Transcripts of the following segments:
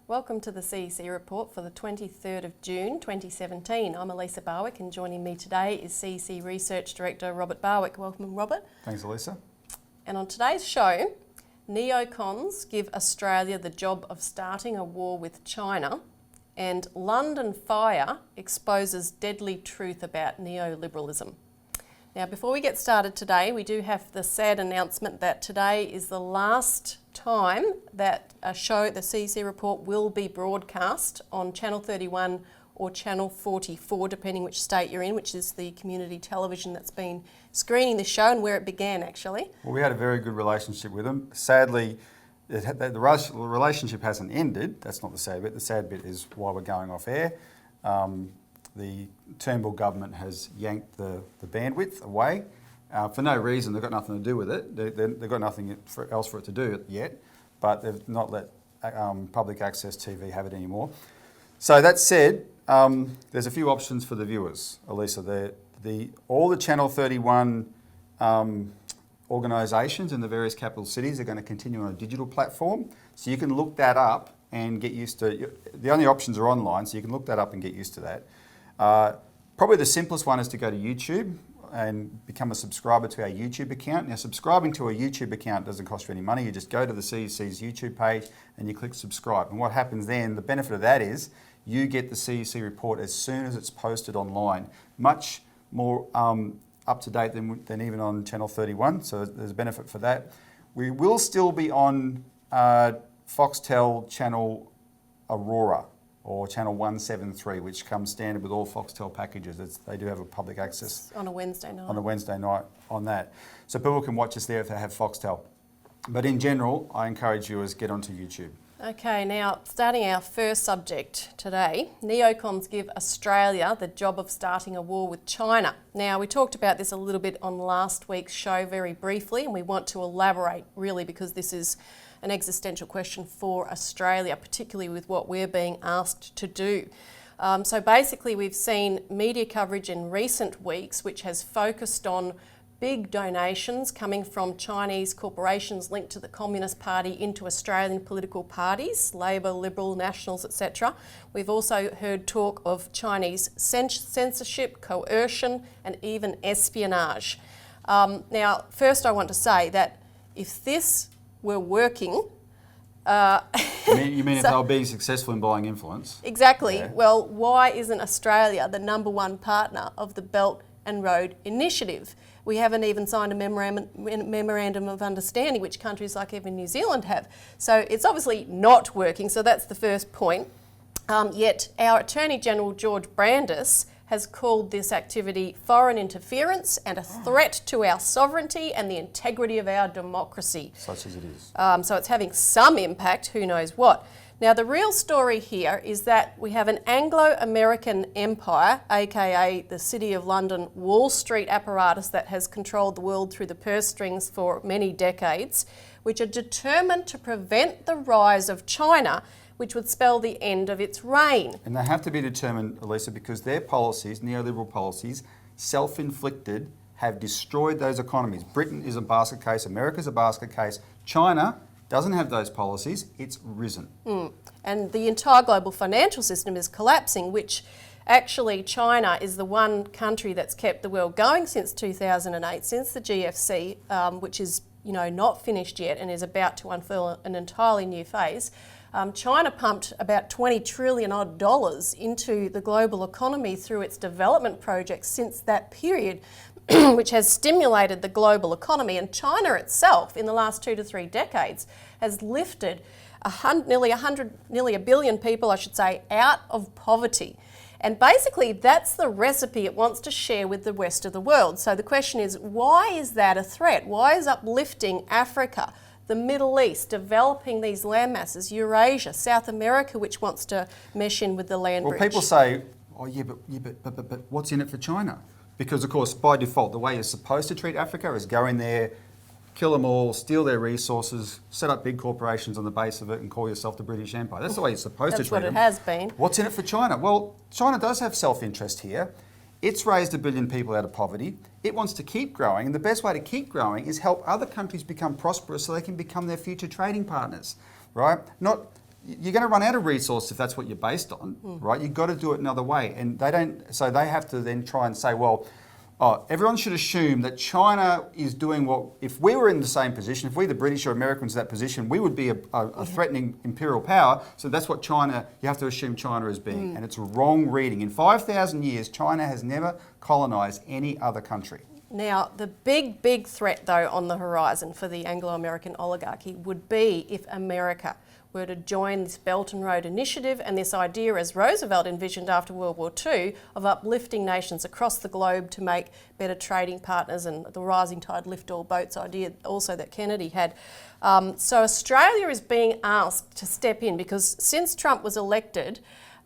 Welcome to the CEC report for the 23rd of June 2017. I'm Elisa Barwick and joining me today is CEC Research Director Robert Barwick. Welcome, Robert. Thanks, Elisa. And on today's show, Neocons give Australia the job of starting a war with China, and London fire exposes deadly truth about neoliberalism. Now, before we get started today, we do have the sad announcement that today is the last time that a show, the CEC report, will be broadcast on Channel 31 or Channel 44, depending which state you're in, which is the community television that's been screening the show and where it began, actually. Well, we had a very good relationship with them. Sadly, the relationship hasn't ended. That's not the sad bit. The sad bit is why we're going off air. The Turnbull government has yanked the bandwidth away for no reason. They've got nothing to do with it. They've got nothing else for it to do yet, but they've not let public access TV have it anymore. So that said, there's a few options for the viewers, Elisa. All the Channel 31 organisations in the various capital cities are going to continue on a digital platform, so you can look that up and get used to. The only options are online, so you can look that up and get used to that. Probably the simplest one is to go to YouTube and become a subscriber to our YouTube account. Now, subscribing to a YouTube account doesn't cost you any money. You just go to the CEC's YouTube page and you click subscribe. And what happens then, the benefit of that is you get the CEC report as soon as it's posted online. Much more up to date than even on Channel 31, so there's a benefit for that. We will still be on Foxtel Channel Aurora, or Channel 173, which comes standard with all Foxtel packages. They do have a public access. On a Wednesday night. On a Wednesday night on that. So people can watch us there if they have Foxtel. But in general, I encourage viewers get onto YouTube. Okay, now starting our first subject today, Neocons give Australia the job of starting a war with China. Now, we talked about this a little bit on last week's show very briefly, and we want to elaborate really because this is an existential question for Australia, particularly with what we're being asked to do. So basically we've seen media coverage in recent weeks which has focused on big donations coming from Chinese corporations linked to the Communist Party into Australian political parties, Labor, Liberal, Nationals, etc. We've also heard talk of Chinese censorship, coercion and even espionage. Now, first I want to say that if this were working. You mean if they were being successful in buying influence? Exactly. Yeah. Well, why isn't Australia the #1 partner of the Belt and Road Initiative? We haven't even signed a memorandum of understanding, which countries like even New Zealand have. So it's obviously not working, so that's the first point. Yet our Attorney General George Brandis has called this activity foreign interference and a threat to our sovereignty and the integrity of our democracy. Such as it is. So it's having some impact, who knows what. Now, the real story here is that we have an Anglo-American empire, aka the City of London Wall Street apparatus that has controlled the world through the purse strings for many decades, which are determined to prevent the rise of China, which would spell the end of its reign. And they have to be determined, Elisa, because their policies, neoliberal policies, self-inflicted, have destroyed those economies. Britain is a basket case, America's a basket case. China doesn't have those policies, it's risen. And the entire global financial system is collapsing, which actually China is the one country that's kept the world going since 2008, since the GFC, which is not finished yet and is about to unfurl an entirely new phase. China pumped about $20 trillion into the global economy through its development projects since that period, which has stimulated the global economy. And China itself, in the last 2 to 3 decades, has lifted nearly a billion people, I should say, out of poverty. And basically, that's the recipe it wants to share with the rest of the world. So the question is, why is that a threat? Why is uplifting Africa, the Middle East, developing these land masses, Eurasia, South America, which wants to mesh in with the land bridge? Well, people say, oh yeah, but what's in it for China? Because of course, by default, the way you're supposed to treat Africa is go in there, kill them all, steal their resources, set up big corporations on the base of it and call yourself the British Empire. That's the way you're supposed to treat them. That's what it has been. What's in it for China? Well, China does have self-interest here. It's raised 1 billion people out of poverty. It wants to keep growing, and the best way to keep growing is help other countries become prosperous so they can become their future trading partners, right? Not you're going to run out of resource if that's what you're based on, right? You've got to do it another way. And they don't, so they have to then try and say, well, everyone should assume that China is doing what, if we were in the same position, if we, the British or Americans, in that position, we would be a threatening imperial power. So that's what China, you have to assume China is being. And it's a wrong reading. In 5,000 years, China has never colonised any other country. Now, the big threat, though, on the horizon for the Anglo-American oligarchy would be if America were to join this Belt and Road Initiative and this idea, as Roosevelt envisioned after World War II, of uplifting nations across the globe to make better trading partners, and the rising tide lift all boats idea also that Kennedy had. So Australia is being asked to step in because since Trump was elected,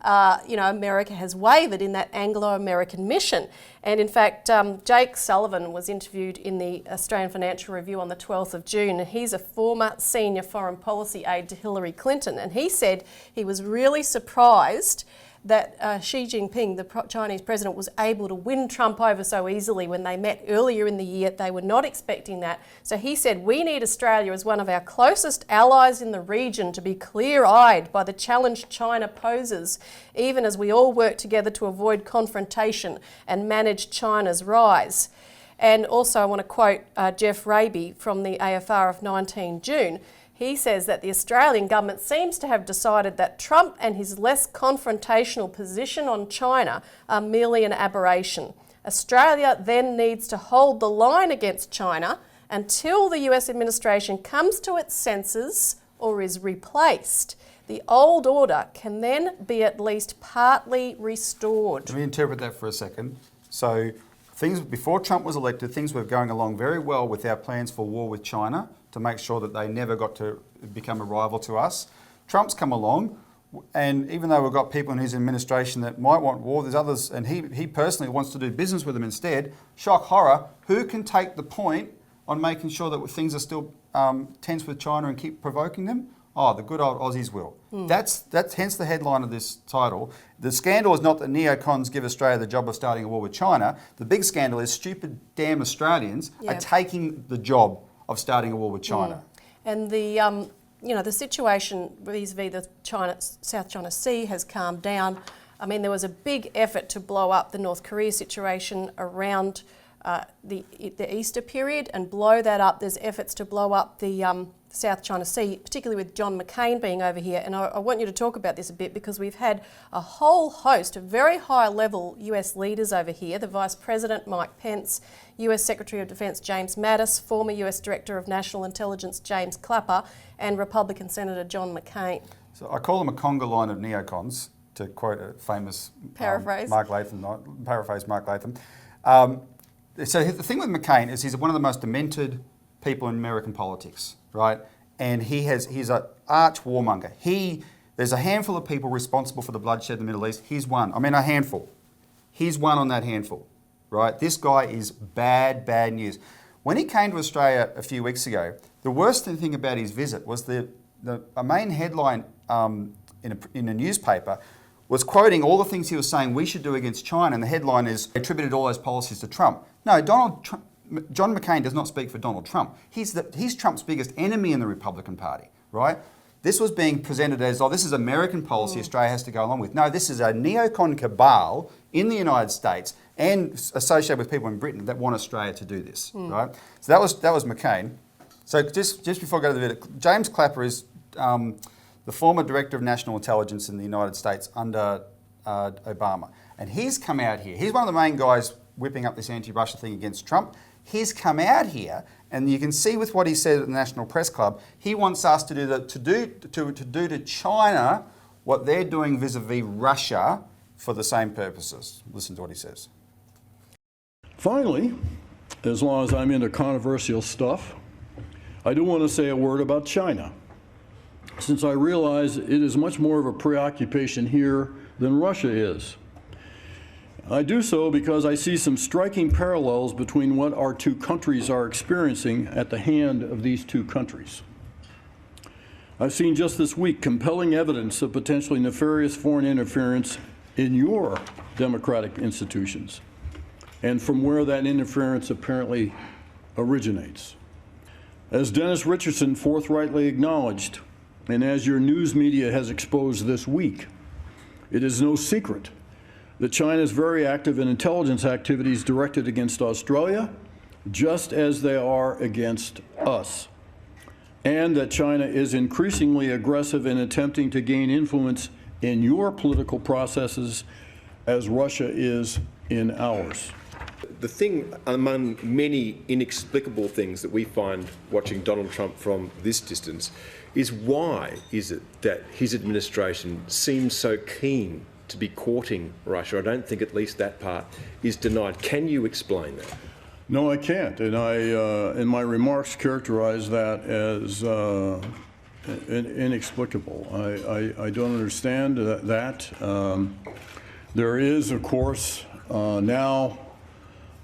America has wavered in that Anglo-American mission. And in fact, Jake Sullivan was interviewed in the Australian Financial Review on the 12th of June. And he's a former senior foreign policy aide to Hillary Clinton. And he said he was really surprised that Xi Jinping, the Chinese president, was able to win Trump over so easily when they met earlier in the year. They were not expecting that. So he said, we need Australia as one of our closest allies in the region to be clear-eyed by the challenge China poses, even as we all work together to avoid confrontation and manage China's rise. And also I want to quote Jeff Raby from the AFR of 19 June. He says that the Australian government seems to have decided that Trump and his less confrontational position on China are merely an aberration. Australia then needs to hold the line against China until the US administration comes to its senses or is replaced. The old order can then be at least partly restored. Let me interpret that for a second. So things before Trump was elected, things were going along very well with our plans for war with China, to make sure that they never got to become a rival to us. Trump's come along, and even though we've got people in his administration that might want war, there's others, and he personally wants to do business with them instead. Shock horror, who can take the point on making sure that things are still tense with China and keep provoking them? Oh, the good old Aussies will. That's hence the headline of this title. The scandal is not that neocons give Australia the job of starting a war with China. The big scandal is stupid damn Australians are taking the job of starting a war with China. And the situation vis-a-vis the South China Sea has calmed down. I mean, there was a big effort to blow up the North Korea situation around the Easter period and blow that up. There's efforts to blow up the South China Sea, particularly with John McCain being over here. And I want you to talk about this a bit because we've had a whole host of very high-level US leaders over here. The Vice President, Mike Pence, US Secretary of Defence, James Mattis, former US Director of National Intelligence, James Clapper, and Republican Senator John McCain. So I call them a conga line of neocons, to quote a famous paraphrase. Mark Latham. So the thing with McCain is he's one of the most demented people in American politics, right? And he's an arch warmonger. There's a handful of people responsible for the bloodshed in the Middle East. He's one. I mean, a handful. He's one on that handful, right? This guy is bad news. When he came to Australia a few weeks ago, the worst thing about his visit was a main headline in a newspaper was quoting all the things he was saying we should do against China, and the headline is attributed all those policies to Trump. No, John McCain does not speak for Donald Trump. He's Trump's biggest enemy in the Republican Party, right? This was being presented as, this is American policy Australia has to go along with. No, this is a neocon cabal in the United States and associated with people in Britain that want Australia to do this, right? So that was McCain. So just before I go to the video, James Clapper is the former Director of National Intelligence in the United States under Obama. And he's come out here. He's one of the main guys whipping up this anti-Russia thing against Trump. He's come out here, and you can see with what he said at the National Press Club, he wants us to do to China what they're doing vis-a-vis Russia for the same purposes. Listen to what he says. Finally, as long as I'm into controversial stuff, I do want to say a word about China, since I realize it is much more of a preoccupation here than Russia is. I do so because I see some striking parallels between what our two countries are experiencing at the hand of these two countries. I've seen just this week compelling evidence of potentially nefarious foreign interference in your democratic institutions and from where that interference apparently originates. As Dennis Richardson forthrightly acknowledged, And as your news media has exposed this week, it is no secret that China is very active in intelligence activities directed against Australia, just as they are against us, and that China is increasingly aggressive in attempting to gain influence in your political processes as Russia is in ours. The thing, among many inexplicable things that we find watching Donald Trump from this distance, is why is it that his administration seems so keen to be courting Russia? I don't think at least that part is denied. Can you explain that? No, I can't, and I, in my remarks, characterize that as inexplicable. I don't understand that. There is, of course, now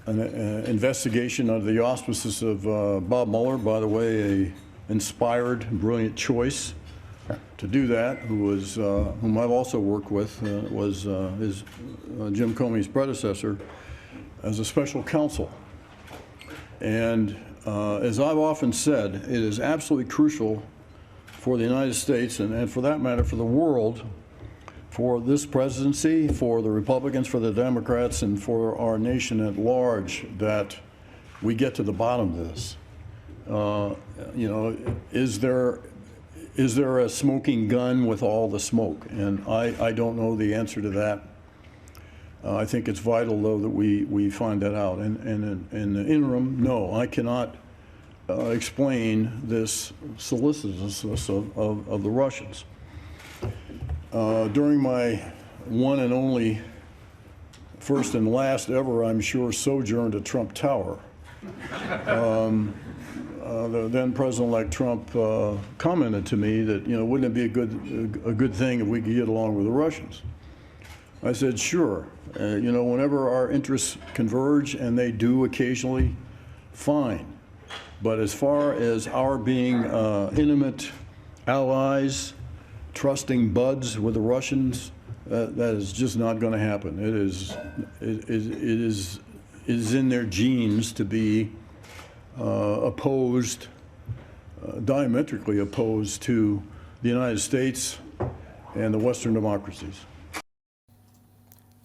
an investigation under the auspices of Bob Mueller, by the way, a inspired, brilliant choice to do that, whom I've also worked with, was Jim Comey's predecessor as a special counsel. And as I've often said, it is absolutely crucial for the United States, and for that matter for the world, for this presidency, for the Republicans, for the Democrats, and for our nation at large, that we get to the bottom of this. You know, is there a smoking gun with all the smoke? And I don't know the answer to that. I think it's vital, though, that we find that out. And in the interim, no, I cannot explain this solicitousness of the Russians. During my one and only, first and last ever, I'm sure, sojourn to Trump Tower, the then President-elect Trump commented to me that, you know, wouldn't it be a good thing if we could get along with the Russians? I said, sure. You know, whenever our interests converge, and they do occasionally, fine. But as far as our being intimate allies, trusting buds with the Russians, that is just not going to happen. It is in their genes to be opposed, diametrically opposed to the United States and the Western democracies.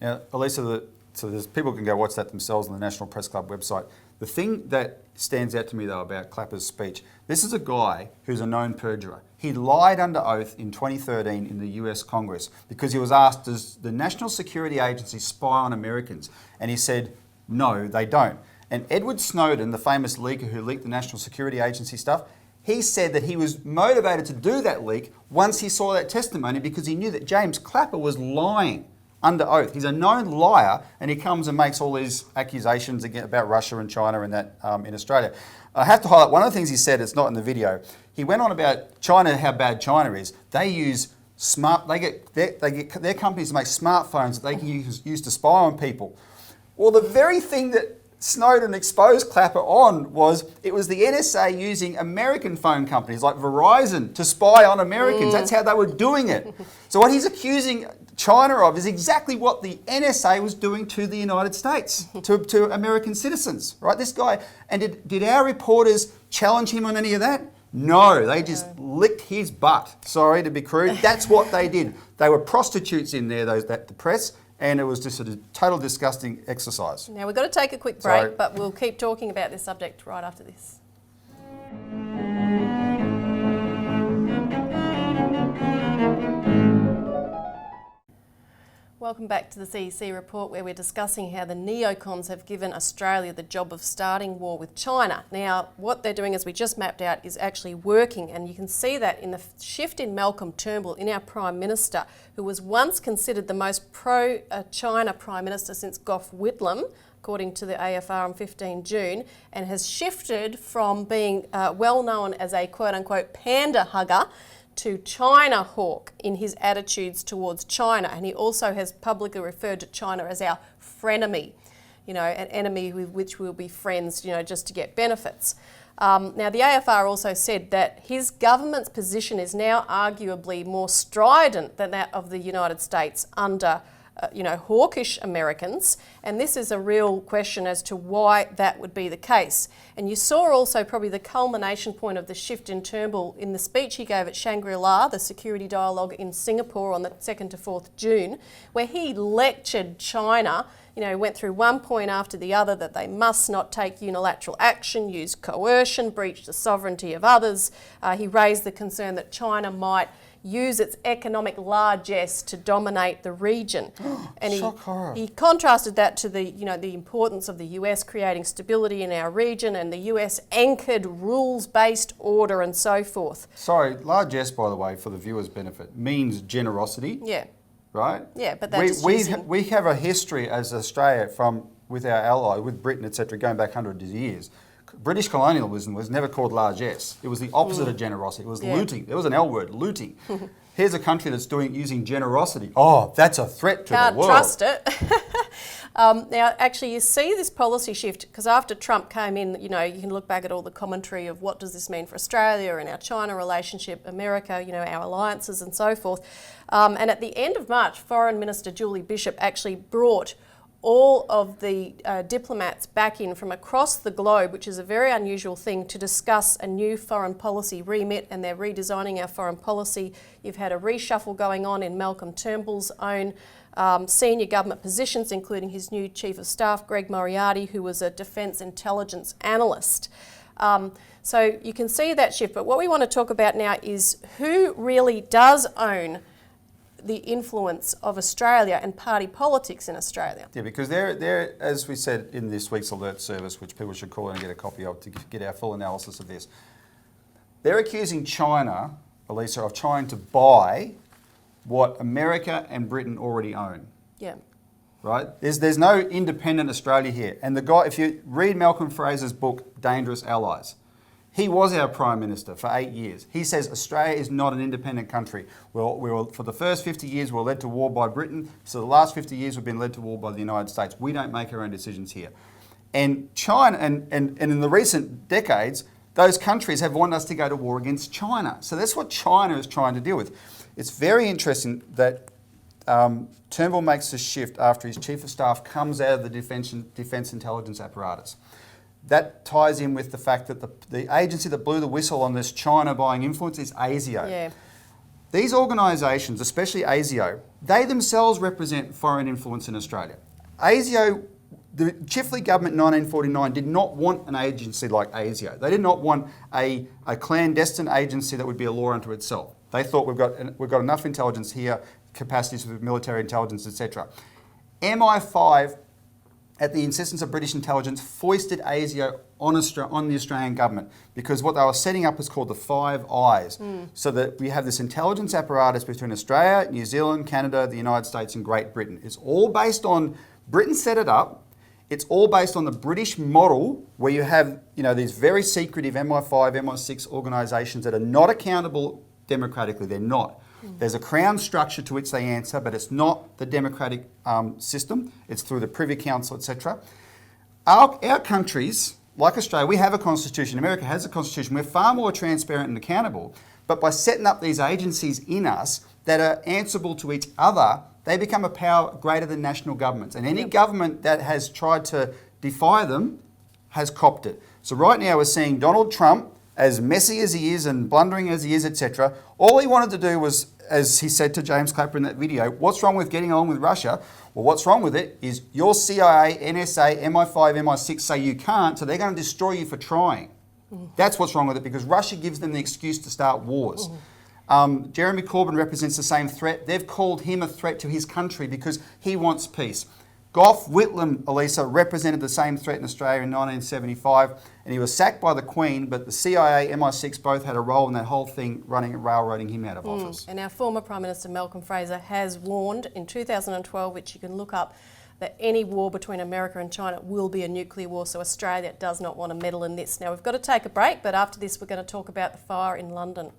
Now, Elisa, so there's, people can go watch that themselves on the National Press Club website. The thing that stands out to me, though, about Clapper's speech, this is a guy who's a known perjurer. He lied under oath in 2013 in the US Congress because he was asked, does the National Security Agency spy on Americans? And he said, no, they don't. And Edward Snowden, the famous leaker who leaked the National Security Agency stuff, he said that he was motivated to do that leak once he saw that testimony because he knew that James Clapper was lying under oath. He's a known liar, and he comes and makes all these accusations about Russia and China and that in Australia. I have to highlight one of the things he said. It's not in the video. He went on about China, how bad China is. They use their companies make smartphones that they can use to spy on people. Well, the very thing that Snowden exposed Clapper on was the NSA using American phone companies like Verizon to spy on Americans. That's how they were doing it. So what he's accusing China of is exactly what the NSA was doing to the United States, to American citizens, right? This guy, and did our reporters challenge him on any of that? No, they just licked his butt. Sorry to be crude. That's what they did. They were prostitutes in there, the press, and it was just a total disgusting exercise. Now we've got to take a quick break, but we'll keep talking about this subject right after this. Welcome back to the CEC report, where we're discussing how the neocons have given Australia the job of starting war with China. Now, what they're doing, as we just mapped out, is actually working, and you can see that in the shift in Malcolm Turnbull, in our Prime Minister, who was once considered the most pro-China Prime Minister since Gough Whitlam, according to the AFR on 15 June, and has shifted from being well known as a quote-unquote panda hugger to China hawk in his attitudes towards China. And he also has publicly referred to China as our frenemy, you know, an enemy with which we'll be friends, you know, just to get benefits. Now, the AFR also said that his government's position is now arguably more strident than that of the United States under hawkish Americans, and this is a real question as to why that would be the case. And you saw also probably the culmination point of the shift in Turnbull in the speech he gave at Shangri-La, the security dialogue in Singapore on the 2nd to 4th June, where he lectured China, went through one point after the other that they must not take unilateral action, use coercion, breach the sovereignty of others. He raised the concern that China might use its economic largesse to dominate the region. And he contrasted that to the importance of the US creating stability in our region and the US anchored rules-based order and so forth. Sorry, largesse, by the way, for the viewer's benefit, means generosity. Yeah. Right? Yeah, but that's we have a history as Australia with our ally, with Britain, etc., going back hundreds of years. British colonialism was never called largesse. It was the opposite of generosity. It was looting. There was an L word, looting. Here's a country that's using generosity. Oh, that's a threat to the world. Can't trust it. Now, actually, you see this policy shift because after Trump came in, you can look back at all the commentary of what does this mean for Australia and our China relationship, America, our alliances and so forth. And at the end of March, Foreign Minister Julie Bishop actually brought all of the diplomats back in from across the globe, which is a very unusual thing, to discuss a new foreign policy remit, and they're redesigning our foreign policy. You've had a reshuffle going on in Malcolm Turnbull's own senior government positions, including his new Chief of Staff, Greg Moriarty, who was a defence intelligence analyst. So you can see that shift, but what we want to talk about now is who really does own the influence of Australia and party politics in Australia. Yeah, because they're, as we said in this week's alert service, which people should call in and get a copy of to get our full analysis of this, they're accusing China, Elisa, of trying to buy what America and Britain already own. Yeah. Right? There's no independent Australia here. And the guy, if you read Malcolm Fraser's book, Dangerous Allies, he was our Prime Minister for 8 years. He says Australia is not an independent country. For the first 50 years, we were led to war by Britain. So the last 50 years, we've been led to war by the United States. We don't make our own decisions here. And China, and in the recent decades, those countries have wanted us to go to war against China. So that's what China is trying to deal with. It's very interesting that Turnbull makes this shift after his Chief of Staff comes out of the defence intelligence apparatus. That ties in with the fact that the agency that blew the whistle on this China buying influence is ASIO. Yeah. These organisations, especially ASIO, they themselves represent foreign influence in Australia. ASIO, the Chifley government in 1949 did not want an agency like ASIO. They did not want a clandestine agency that would be a law unto itself. They thought we've got enough intelligence here, capacities with military intelligence, etc. MI5, at the insistence of British intelligence, foisted ASIO on the Australian government because what they were setting up was called the Five Eyes. So that we have this intelligence apparatus between Australia, New Zealand, Canada, the United States and Great Britain. It's all based on, Britain set it up, it's all based on the British model where you have these very secretive MI5, MI6 organisations that are not accountable democratically, they're not. There's a Crown structure to which they answer, but it's not the democratic system. It's through the Privy Council, etc. Our countries, like Australia, we have a constitution. America has a constitution. We're far more transparent and accountable. But by setting up these agencies in us that are answerable to each other, they become a power greater than national governments. And any government that has tried to defy them has copped it. So right now we're seeing Donald Trump, as messy as he is and blundering as he is, etc., all he wanted to do was, as he said to James Clapper in that video, what's wrong with getting along with Russia? Well, what's wrong with it is your CIA, NSA, MI5, MI6 say you can't, so they're going to destroy you for trying. That's what's wrong with it, because Russia gives them the excuse to start wars. Jeremy Corbyn represents the same threat. They've called him a threat to his country because he wants peace. Gough Whitlam, Elisa, represented the same threat in Australia in 1975, and he was sacked by the Queen, but the CIA, MI6 both had a role in that whole thing, railroading him out of office. And our former Prime Minister Malcolm Fraser has warned in 2012, which you can look up, that any war between America and China will be a nuclear war, so Australia does not want to meddle in this. Now, we've got to take a break, but after this we're going to talk about the fire in London.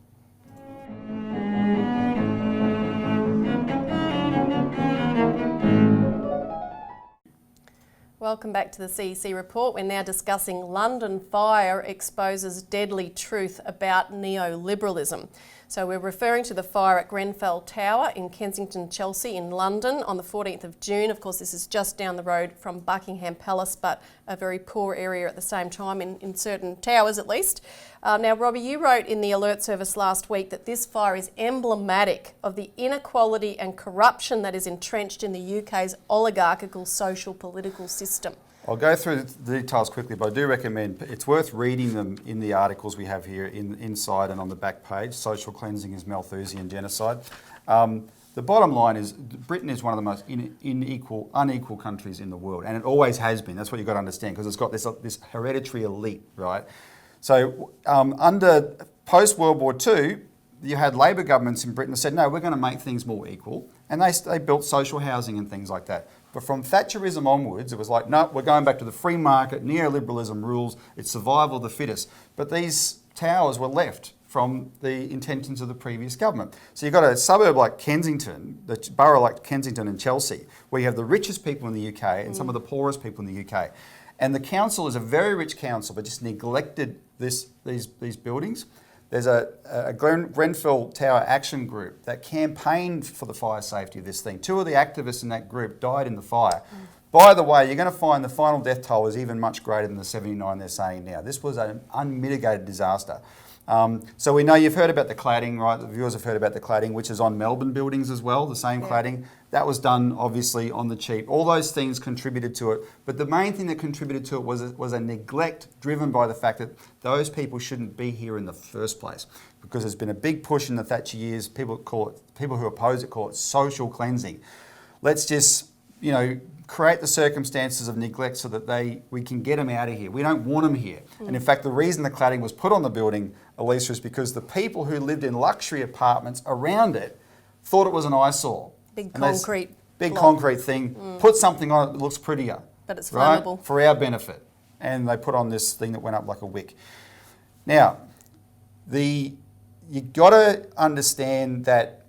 Welcome back to the CEC report. We're now discussing London fire exposes deadly truth about neoliberalism. So we're referring to the fire at Grenfell Tower in Kensington, Chelsea in London on the 14th of June. Of course, this is just down the road from Buckingham Palace, but a very poor area at the same time in certain towers at least. Now, Robbie, you wrote in the Alert Service last week that this fire is emblematic of the inequality and corruption that is entrenched in the UK's oligarchical social political system. I'll go through the details quickly, but I do recommend it's worth reading them in the articles we have here inside and on the back page. Social cleansing is Malthusian genocide. The bottom line is Britain is one of the most unequal countries in the world, and it always has been. That's what you've got to understand, because it's got this hereditary elite, right? So under post-World War II, you had Labor governments in Britain that said, no, we're going to make things more equal, and they built social housing and things like that. But from Thatcherism onwards, it was like, no, we're going back to the free market, neoliberalism rules, it's survival of the fittest. But these towers were left from the intentions of the previous government. So you've got a suburb like Kensington, the borough like Kensington and Chelsea, where you have the richest people in the UK and some of the poorest people in the UK. And the council is a very rich council, but just neglected these buildings. There's a Grenfell Tower Action Group that campaigned for the fire safety of this thing. 2 of the activists in that group died in the fire. By the way, you're going to find the final death toll was even much greater than the 79 they're saying now. This was an unmitigated disaster. So we know you've heard about the cladding, right? The viewers have heard about the cladding, which is on Melbourne buildings as well, the same cladding. That was done, obviously, on the cheap. All those things contributed to it. But the main thing that contributed to it was a neglect driven by the fact that those people shouldn't be here in the first place. Because there's been a big push in the Thatcher years. People who oppose it call it social cleansing. Let's just, create the circumstances of neglect so that we can get them out of here. We don't want them here. And in fact, the reason the cladding was put on the building, Elisa, is because the people who lived in luxury apartments around it thought it was an eyesore. Big concrete thing. Put something on it that looks prettier. But it's flammable. Right? For our benefit. And they put on this thing that went up like a wick. Now, you got to understand that,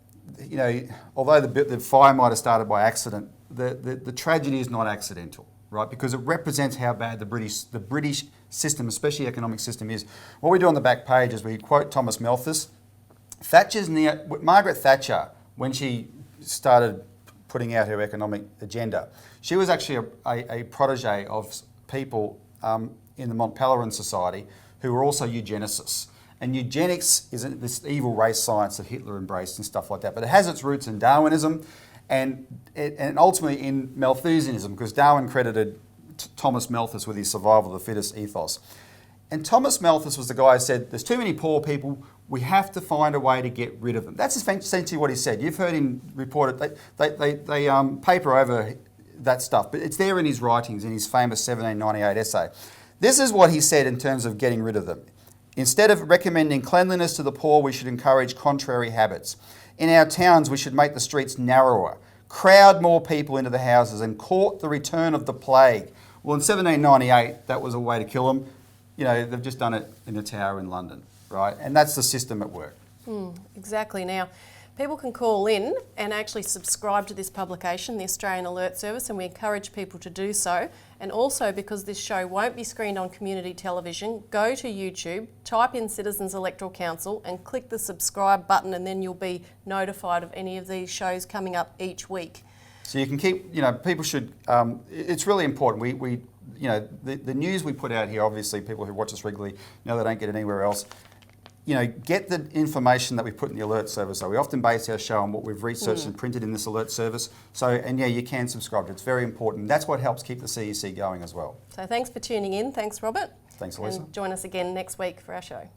although the fire might have started by accident, the tragedy is not accidental, right? Because it represents how bad the British system, especially economic system, is. What we do on the back page is we quote Thomas Malthus. Margaret Thatcher, when she started putting out her economic agenda, she was actually a protege of people in the Mont Pelerin Society who were also eugenicists. And eugenics is this evil race science that Hitler embraced and stuff like that. But it has its roots in Darwinism and ultimately in Malthusianism, because Darwin credited Thomas Malthus with his survival of the fittest ethos. And Thomas Malthus was the guy who said, there's too many poor people, we have to find a way to get rid of them. That's essentially what he said. You've heard him report it. They paper over that stuff, but it's there in his writings, in his famous 1798 essay. This is what he said in terms of getting rid of them. Instead of recommending cleanliness to the poor, we should encourage contrary habits. In our towns, we should make the streets narrower, crowd more people into the houses, and court the return of the plague. Well, in 1798, that was a way to kill them. They've just done it in a tower in London, right? And that's the system at work. Exactly. Now, people can call in and actually subscribe to this publication, the Australian Alert Service, and we encourage people to do so. And also, because this show won't be screened on community television, go to YouTube, type in Citizens Electoral Council and click the subscribe button, and then you'll be notified of any of these shows coming up each week. So you can keep, people should, it's really important. The news we put out here, obviously people who watch us regularly know they don't get it anywhere else. Get the information that we put in the Alert Service. So we often base our show on what we've researched and printed in this Alert Service. You can subscribe to it. It's very important. That's what helps keep the CEC going as well. So thanks for tuning in. Thanks, Robert. Thanks, Elisa. And join us again next week for our show.